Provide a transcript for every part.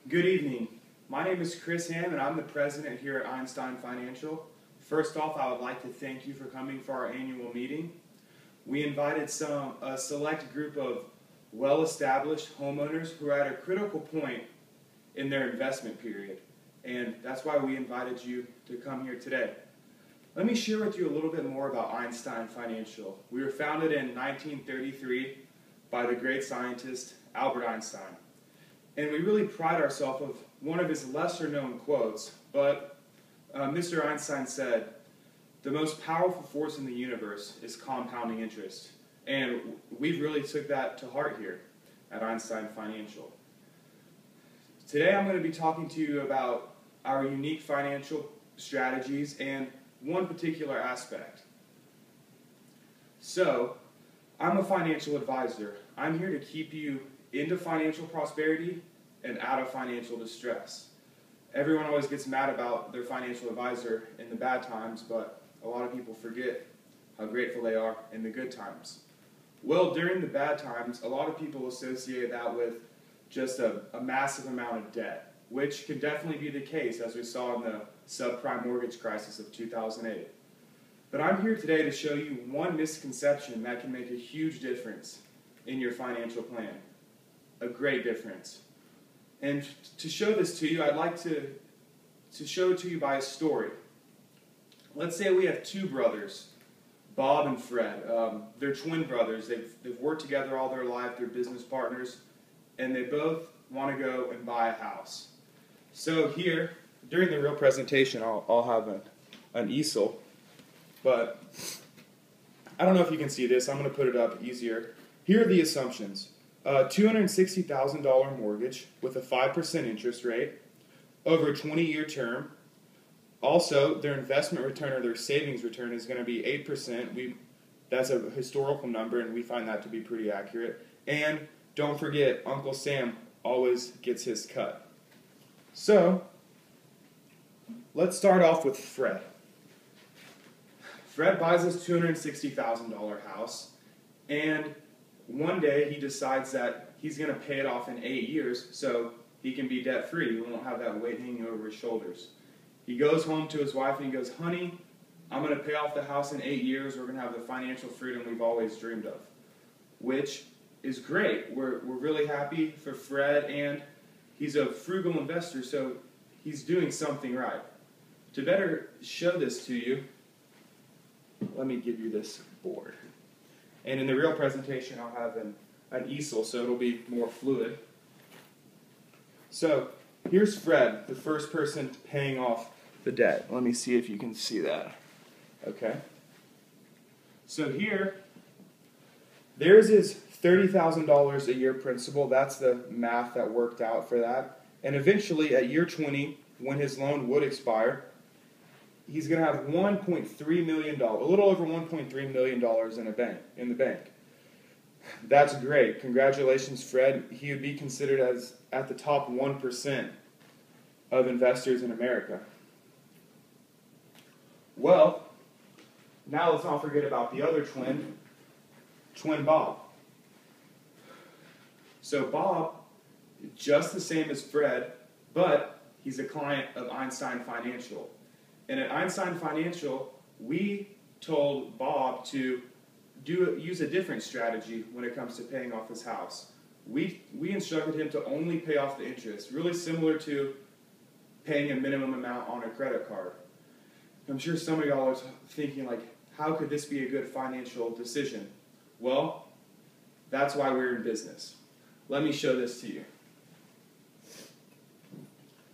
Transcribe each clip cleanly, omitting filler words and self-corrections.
Good evening. My name is Chris Ham, and I'm the president here at Einstein Financial. First off, I would like to thank you for coming for our annual meeting. We invited a select group of well-established homeowners who are at a critical point in their investment period, and that's why we invited you to come here today. Let me share with you a little bit more about Einstein Financial. We were founded in 1933 by the great scientist Albert Einstein. And we really pride ourselves of one of his lesser-known quotes, but Mr. Einstein said, "The most powerful force in the universe is compounding interest." And we've really took that to heart here at Einstein Financial. Today I'm going to be talking to you about our unique financial strategies and one particular aspect. So, I'm a financial advisor. I'm here to keep you into financial prosperity and out of financial distress. Everyone always gets mad about their financial advisor in the bad times, but a lot of people forget how grateful they are in the good times. Well, during the bad times, a lot of people associate that with just a massive amount of debt, which can definitely be the case, as we saw in the subprime mortgage crisis of 2008. But I'm here today to show you one misconception that can make a huge difference in your financial plan. A great difference. And to show this to you, I'd like to show it to you by a story. Let's say we have two brothers, Bob and Fred. They're twin brothers. They've worked together all their life. They're business partners. And they both want to go and buy a house. So here, during the real presentation, I'll have an easel. But I don't know if you can see this. I'm going to put it up easier. Here are the assumptions. $260,000 mortgage with a 5% interest rate over a 20-year term. Also, their investment return or their savings return is going to be 8%. That's a historical number, and we find that to be pretty accurate. And don't forget, Uncle Sam always gets his cut. So, let's start off with Fred. Fred buys this $260,000 house, and one day he decides that he's going to pay it off in 8 years so he can be debt-free. He won't have that weight hanging over his shoulders. He goes home to his wife and he goes, "Honey, I'm going to pay off the house in 8 years. We're going to have the financial freedom we've always dreamed of," which is great. We're really happy for Fred, and he's a frugal investor, so he's doing something right. To better show this to you, let me give you this board. And in the real presentation, I'll have an easel, so it'll be more fluid. So, here's Fred, the first person paying off the debt. Let me see if you can see that. Okay. So here, there's his $30,000 a year principal. That's the math that worked out for that. And eventually, at year 20, when his loan would expire, he's going to have $1.3 million, a little over $1.3 million in the bank. That's great. Congratulations, Fred. He would be considered as at the top 1% of investors in America. Well, now let's not forget about the other twin Bob. So Bob, just the same as Fred, but he's a client of Einstein Financial. And at Einstein Financial, we told Bob to use a different strategy when it comes to paying off his house. We instructed him to only pay off the interest, really similar to paying a minimum amount on a credit card. I'm sure some of y'all are thinking, like, how could this be a good financial decision? Well, that's why we're in business. Let me show this to you.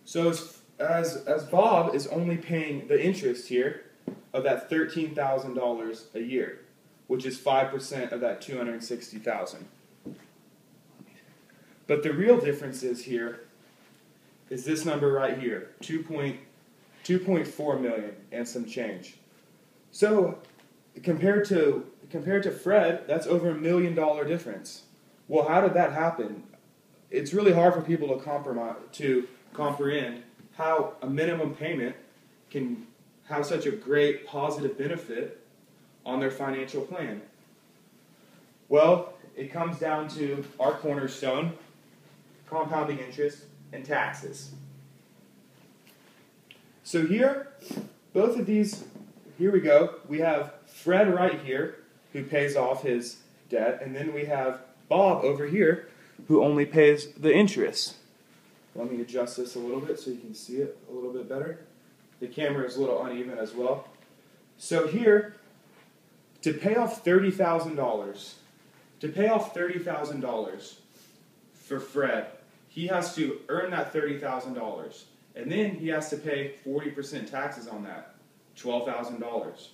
So as Bob is only paying the interest here of that $13,000 a year, which is 5% of that $260,000. But the real difference is this number right here, 2.4 million and some change. So compared to Fred, that's over $1 million difference. Well, how did that happen? It's really hard for people to comprehend how a minimum payment can have such a great positive benefit on their financial plan. Well, it comes down to our cornerstone, compounding interest, and taxes. So here, both of these, here we go. We have Fred right here, who pays off his debt, and then we have Bob over here, who only pays the interest. Let me adjust this a little bit so you can see it a little bit better. The camera is a little uneven as well. So here, to pay off $30,000 for Fred, he has to earn that $30,000, and then he has to pay 40% taxes on that, $12,000.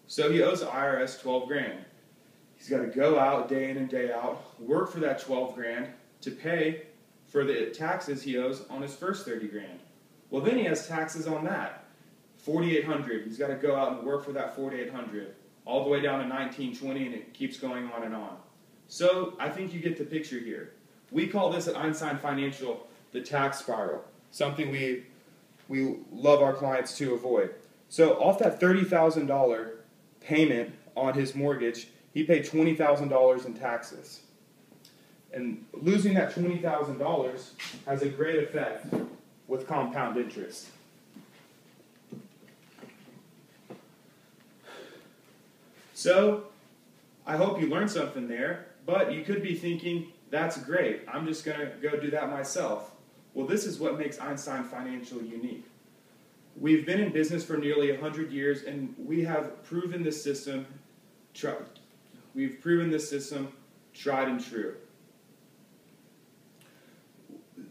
So he owes the IRS 12 grand. He's got to go out day in and day out, work for that 12 grand to pay for the taxes he owes on his first 30 grand. Well, then he has taxes on that, 4,800. He's got to go out and work for that 4,800, all the way down to 1920, and it keeps going on and on. So I think you get the picture here. We call this at Einstein Financial the tax spiral, something we love our clients to avoid. So off that $30,000 payment on his mortgage, he paid $20,000 in taxes. And losing that $20,000 has a great effect with compound interest. So, I hope you learned something there, but you could be thinking, that's great, I'm just going to go do that myself. Well, this is what makes Einstein Financial unique. We've been in business for nearly 100 years, and we have proven this system, tried and true.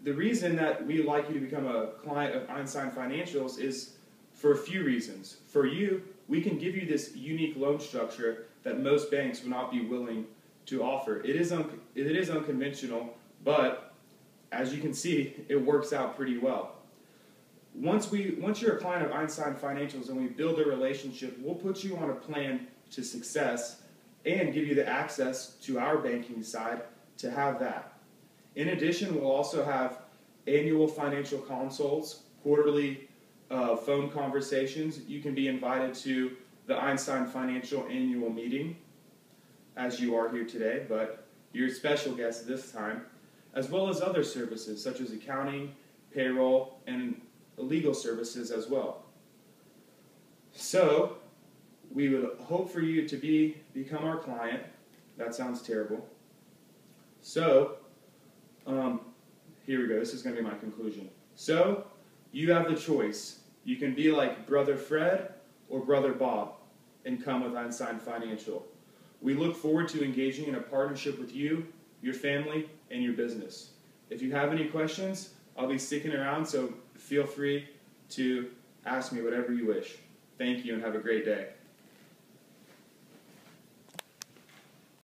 The reason that we like you to become a client of Einstein Financials is for a few reasons. For you, we can give you this unique loan structure that most banks would not be willing to offer. It is unconventional, but as you can see, it works out pretty well. Once you're a client of Einstein Financials and we build a relationship, we'll put you on a plan to success and give you the access to our banking side to have that. In addition, we'll also have annual financial consults, quarterly phone conversations. You can be invited to the Einstein Financial annual meeting, as you are here today, but you're a special guest this time, as well as other services such as accounting, payroll, and legal services as well. So, we would hope for you to become our client. That sounds terrible. So, here we go. This is going to be my conclusion. So, you have the choice. You can be like Brother Fred or Brother Bob and come with Einstein Financial. We look forward to engaging in a partnership with you, your family, and your business. If you have any questions, I'll be sticking around, so feel free to ask me whatever you wish. Thank you and have a great day.